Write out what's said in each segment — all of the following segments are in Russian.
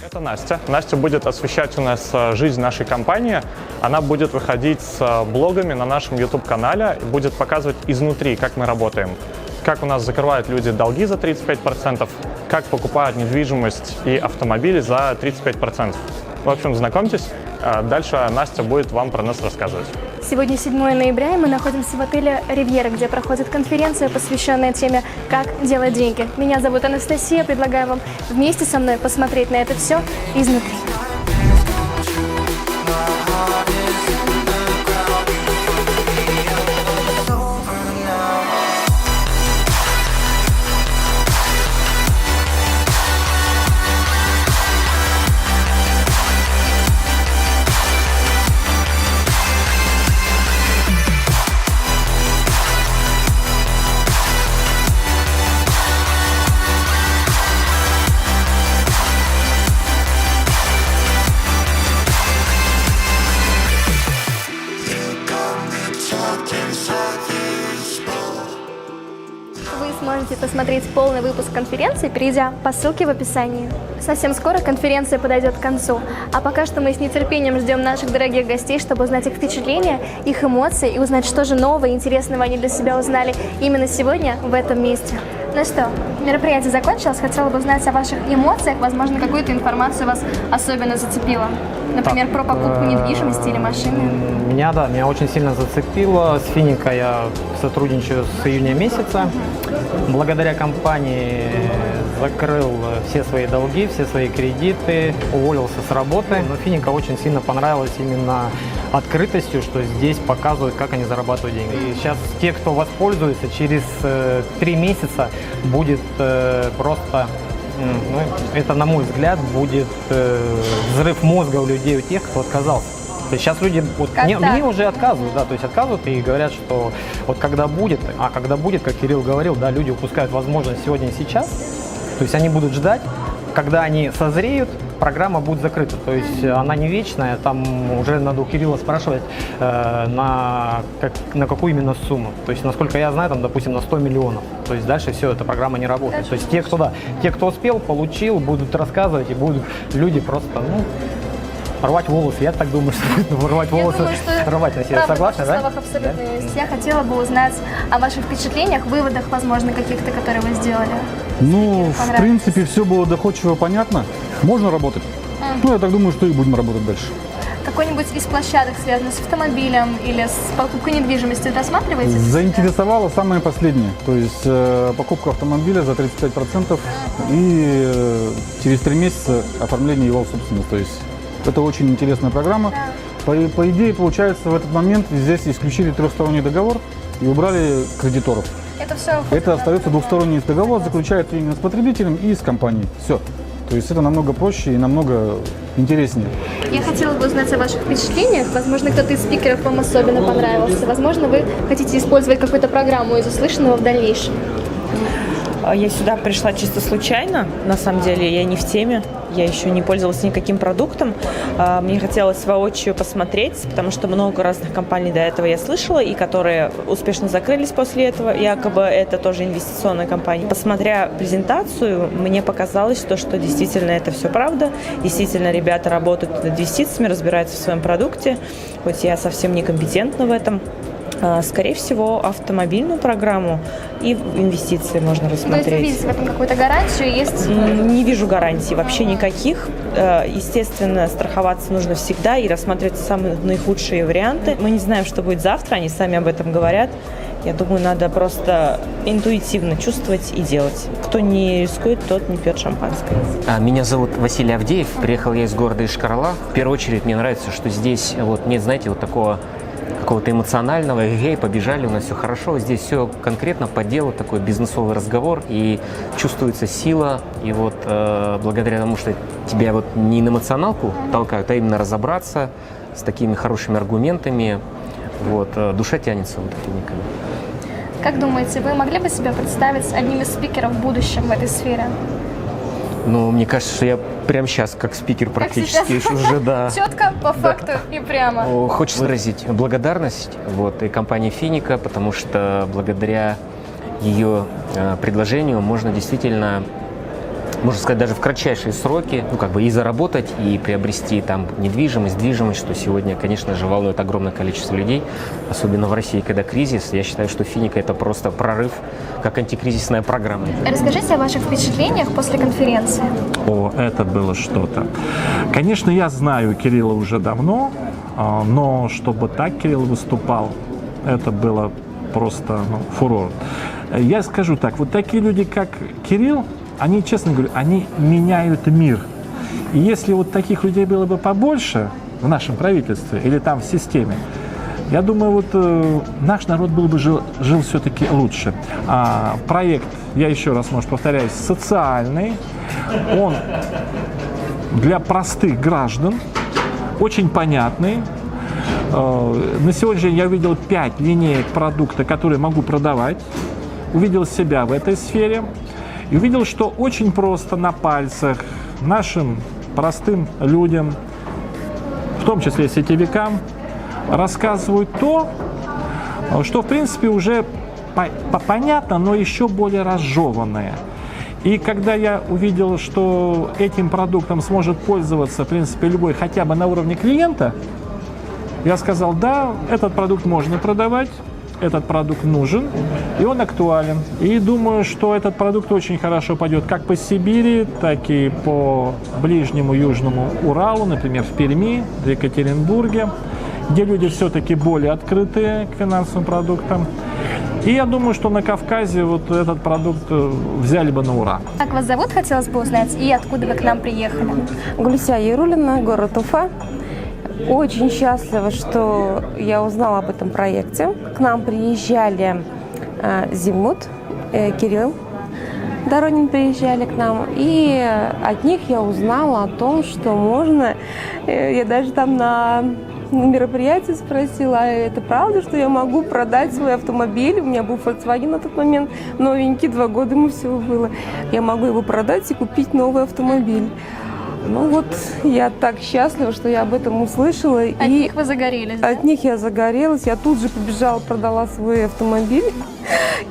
Это Настя. Настя будет освещать у нас жизнь нашей компании. Она будет выходить с блогами на нашем YouTube-канале и будет показывать изнутри, как мы работаем. Как у нас закрывают люди долги за 35%, как покупают недвижимость и автомобили за 35%. В общем, знакомьтесь, дальше Настя будет вам про нас рассказывать. Сегодня 7 ноября, и мы находимся в отеле «Ривьера», где проходит конференция, посвященная теме «Как делать деньги». Меня зовут Анастасия, предлагаю вам вместе со мной посмотреть на это все изнутри. Вы сможете посмотреть полный выпуск конференции, перейдя по ссылке в описании. Совсем скоро конференция подойдет к концу, а пока что мы с нетерпением ждем наших дорогих гостей, чтобы узнать их впечатления, их эмоции и узнать, что же нового и интересного они для себя узнали именно сегодня в этом месте. Ну что, мероприятие закончилось, хотела бы узнать о ваших эмоциях, возможно, какую-то информацию вас особенно зацепила. Например, про покупку недвижимости или машины. Меня очень сильно зацепило. С Финика я сотрудничаю с июня месяца. Благодаря компании закрыл все свои долги, все свои кредиты, уволился с работы. Но Финика очень сильно понравилось именно открытостью, что здесь показывают, как они зарабатывают деньги. И сейчас те, кто воспользуется, через 3 месяца будет просто... Ну, это, на мой взгляд, будет взрыв мозга у людей, у тех, кто отказался. То есть сейчас люди мне уже отказывают, да, то есть отказывают и говорят, что вот когда будет, как Кирилл говорил, да, люди упускают возможность сегодня и сейчас, то есть они будут ждать, когда они созреют, программа будет закрыта, то есть она не вечная, там уже надо у Кирилла спрашивать, на какую именно сумму, то есть, насколько я знаю, там, допустим, на 100 миллионов, то есть дальше все, эта программа не работает, то есть те, кто успел, получил, будут рассказывать и будут люди просто, рвать волосы, я так думаю, что будет рвать волосы, рвать на себе. Согласны, да? В словах абсолютно есть. Я хотела бы узнать о ваших впечатлениях, выводах, возможно, каких-то, которые вы сделали. Ну, в принципе, все было доходчиво понятно. Можно работать. Ну, я так думаю, что и будем работать дальше. Какой-нибудь из площадок, связанных с автомобилем или с покупкой недвижимости, рассматриваете? Заинтересовало самое последнее. То есть покупка автомобиля за 35% и через 3 месяца оформление его в собственность. То есть это очень интересная программа. Да. По идее, получается, в этот момент здесь исключили 3-сторонний договор и убрали кредиторов. Это остается двухсторонний договор, заключается именно с потребителем и с компанией. Все. То есть это намного проще и намного интереснее. Я хотела бы узнать о ваших впечатлениях. Возможно, кто-то из спикеров вам особенно понравился. Возможно, вы хотите использовать какую-то программу из услышанного в дальнейшем. Я сюда пришла чисто случайно, на самом деле я не в теме, я еще не пользовалась никаким продуктом. Мне хотелось воочию посмотреть, потому что много разных компаний до этого я слышала, и которые успешно закрылись после этого, якобы это тоже инвестиционная компания. Посмотря презентацию, мне показалось, что действительно это все правда, действительно ребята работают над инвестициями, разбираются в своем продукте, хоть я совсем некомпетентна в этом. Скорее всего, автомобильную программу и инвестиции можно рассмотреть. То есть вы видите в этом какую-то гарантию? Есть? Не вижу гарантий вообще никаких. Естественно, страховаться нужно всегда и рассматривать самые наихудшие варианты. Мы не знаем, что будет завтра, они сами об этом говорят. Я думаю, надо просто интуитивно чувствовать и делать. Кто не рискует, тот не пьет шампанское. Меня зовут Василий Авдеев. Приехал я из города Йошкар-Олы. В первую очередь мне нравится, что здесь нет, знаете, такого какого-то эмоционального, побежали, у нас все хорошо. Здесь все конкретно по делу, такой бизнесовый разговор, и чувствуется сила. И благодаря тому, что тебя не на эмоционалку толкают, а именно разобраться с такими хорошими аргументами, душа тянется никогда. Как думаете, вы могли бы себя представить одним из спикеров в будущем в этой сфере? Мне кажется, что я прямо сейчас как спикер практически уже, да. Четко, по факту и прямо. Хочется выразить благодарность и компании Финика, потому что благодаря ее предложению можно действительно можно сказать, даже в кратчайшие сроки, ну, как бы и заработать, и приобрести там недвижимость, движимость, что сегодня, конечно же, волнует огромное количество людей, особенно в России, когда кризис. Я считаю, что Финика — это просто прорыв, как антикризисная программа. Расскажите о ваших впечатлениях после конференции. О, это было что-то. Конечно, я знаю Кирилла уже давно, но чтобы так Кирилл выступал, это было просто фурор. Я скажу так, вот такие люди, как Кирилл, они, честно говорю, они меняют мир. И если вот таких людей было бы побольше в нашем правительстве или там в системе, я думаю, вот наш народ был бы жил все-таки лучше. Проект, я еще раз, может, повторяюсь, социальный, он для простых граждан, очень понятный. На сегодняшний день я увидел 5 линеек продукта, которые могу продавать, увидел себя в этой сфере и увидел, что очень просто на пальцах нашим простым людям, в том числе сетевикам, рассказывают то, что, в принципе, уже понятно, но еще более разжеванное. И когда я увидел, что этим продуктом сможет пользоваться, в принципе, любой, хотя бы на уровне клиента, я сказал, да, этот продукт можно продавать, этот продукт нужен, и он актуален. И думаю, что этот продукт очень хорошо пойдет как по Сибири, так и по ближнему Южному Уралу, например, в Перми, в Екатеринбурге, где люди все-таки более открытые к финансовым продуктам. И я думаю, что на Кавказе вот этот продукт взяли бы на ура. Как вас зовут, хотелось бы узнать, и откуда вы к нам приехали? Гулься Ярулина, город Уфа. Очень счастлива, что я узнала об этом проекте. К нам приезжали Зимут, Кирилл Доронин приезжали к нам, и от них я узнала о том, что можно, я даже там на мероприятии спросила, а это правда, что я могу продать свой автомобиль? У меня был Volkswagen на тот момент, новенький, 2 года ему всего было. Я могу его продать и купить новый автомобиль. Ну вот, я так счастлива, что я об этом услышала. От них вы загорелись, да? От них я загорелась. Я тут же побежала, продала свой автомобиль.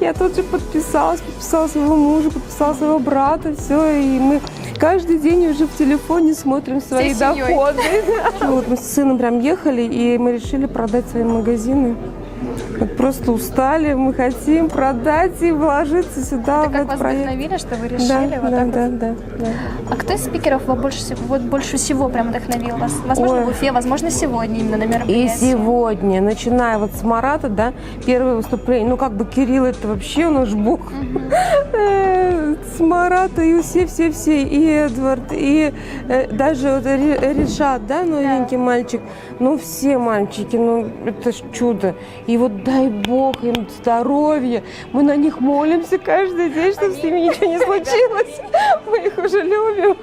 Я тут же подписала своего мужа, подписала своего брата, все. И мы каждый день уже в телефоне смотрим свои доходы. Вот мы с сыном прям ехали, и мы решили продать свои магазины. Вот просто устали, мы хотим продать и вложиться сюда, Это в как этот вас проект. вдохновили, что вы решили вот так вот? Да. А кто из спикеров вас больше всего прям вдохновил вас? Возможно, Ой. в Уфе, возможно, сегодня именно на И мероприятии. сегодня, начиная вот с Марата, да, первое выступление, ну как бы Кирилл это вообще у нас бог. С Марата и все, и Эдвард, и даже вот Решат, да, новенький мальчик. Ну все мальчики, ну это ж чудо. И вот дай бог им здоровья. Мы на них молимся каждый день, чтобы с ними ничего не случилось. Мы их уже любим.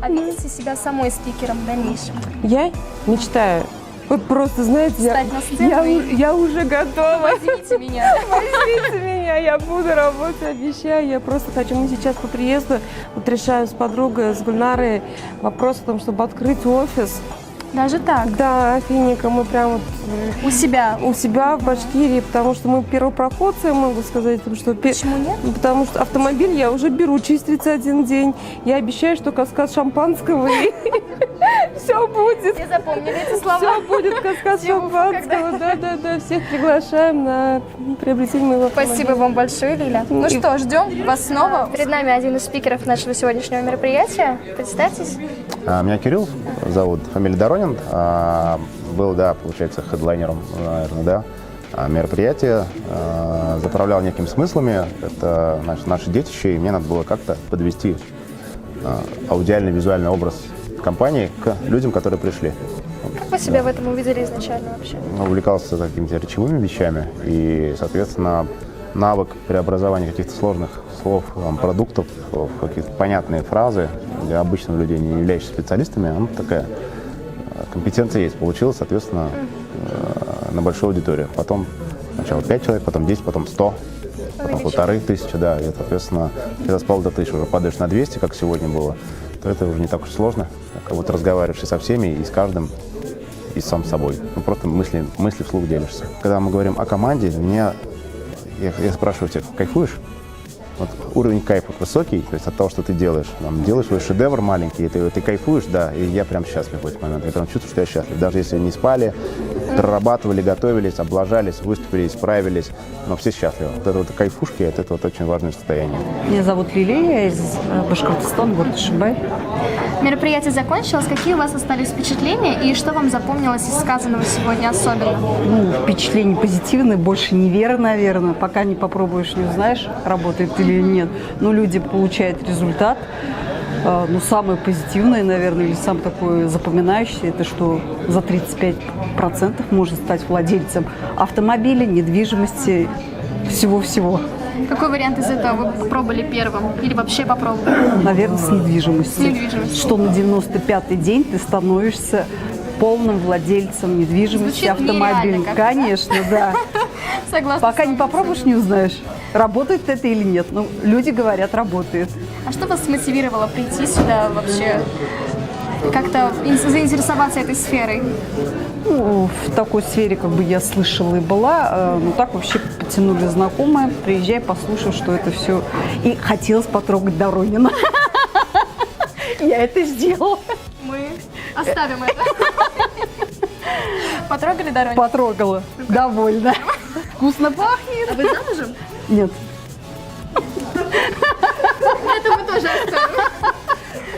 А видите себя самой спикером в дальнейшем? Я мечтаю. Вот просто, знаете, Встать на сцену я уже готова. Возьмите меня. Возьмите меня, я буду работать, обещаю. Я просто хочу, мы сейчас по приезду вот решаем с подругой, с Гульнарой вопрос о том, чтобы открыть офис. Даже так? Да, Финика, мы прям вот У себя? у себя в Башкирии, потому что мы первопроходцы, я могу сказать, потому что... Почему нет? Потому что автомобиль я уже беру через 31 день. Я обещаю, что каскад шампанского и все будет. Все запомнили эти слова? Все будет каскад Всё, шампанского. Да. Всех приглашаем на приобретение моего автомобиля. Спасибо вам большое, Лиля. Ну что, ждем вас снова. Перед нами один из спикеров нашего сегодняшнего мероприятия. Представьтесь. Меня Кирилл зовут, фамилия Доронин. Был, да, получается, хедлайнером, наверное, да, мероприятия. Заправлял некими смыслами. Это наше детище, и мне надо было как-то подвести аудиальный, визуальный образ компании к людям, которые пришли. Как вы себя в этом увидели изначально вообще? Увлекался какими-то речевыми вещами, и, соответственно, навык преобразования каких-то сложных слов, продуктов в какие-то понятные фразы для обычных людей, не являющихся специалистами, она такая компетенция есть. Получилось, соответственно, на большую аудиторию. Потом сначала 5 человек, потом 10, потом 100, потом 1500, да. И, соответственно, когда с 1500 уже падаешь на 200, как сегодня было, то это уже не так уж сложно. Как будто разговариваешь и со всеми, и с каждым, и сам собой. Ну, просто мысли вслух делишься. Когда мы говорим о команде, я спрашиваю всех, кайфуешь? вот уровень кайфа высокий, то есть от того, что ты делаешь. Там, делаешь свой шедевр маленький, и ты кайфуешь, да, и я прям счастлив в этот момент. Я прям чувствую, что я счастлив. Даже если не спали, прорабатывали, готовились, облажались, выступили, исправились, но все счастливы. Вот это вот кайфушки, это вот очень важное состояние. Меня зовут Лилия, я из Башкортостана, город Ишимбай. Мероприятие закончилось. Какие у вас остались впечатления и что вам запомнилось из сказанного сегодня особенно? Ну, впечатление позитивное, больше не вера, наверное. Пока не попробуешь, не узнаешь, работает или нет. Но люди получают результат. Ну, самое позитивное, наверное, или самое такое запоминающее, это что за 35% можно стать владельцем автомобиля, недвижимости, всего-всего. Какой вариант из этого вы пробовали первым? Или вообще попробовали? Наверное, с недвижимостью. С недвижимостью. Что на 95-й день ты становишься полным владельцем недвижимости, Звучит автомобиля. нереально как-то, да? Конечно, да. Согласна. Пока не попробуешь, не узнаешь, работает это или нет. Ну, люди говорят, работает. А что вас мотивировало прийти сюда вообще? Как-то заинтересоваться этой сферой? Ну, в такой сфере как бы я слышала и была. Ну, так вообще потянули знакомые. Приезжай, послушай, что это все. И хотелось потрогать Доронина. Я это сделала. Мы оставим это. Потрогали Доронина? Потрогала. Довольна. Вкусно пахнет. А вы замужем? Нет. Это мы тоже оставим.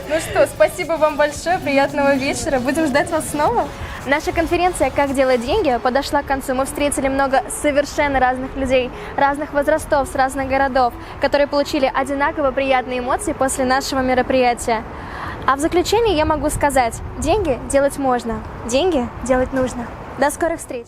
Ну что, спасибо вам большое, приятного вечера. Будем ждать вас снова. Наша конференция «Как делать деньги» подошла к концу. Мы встретили много совершенно разных людей, разных возрастов, с разных городов, которые получили одинаково приятные эмоции после нашего мероприятия. А в заключение я могу сказать, деньги делать можно, деньги делать нужно. До скорых встреч!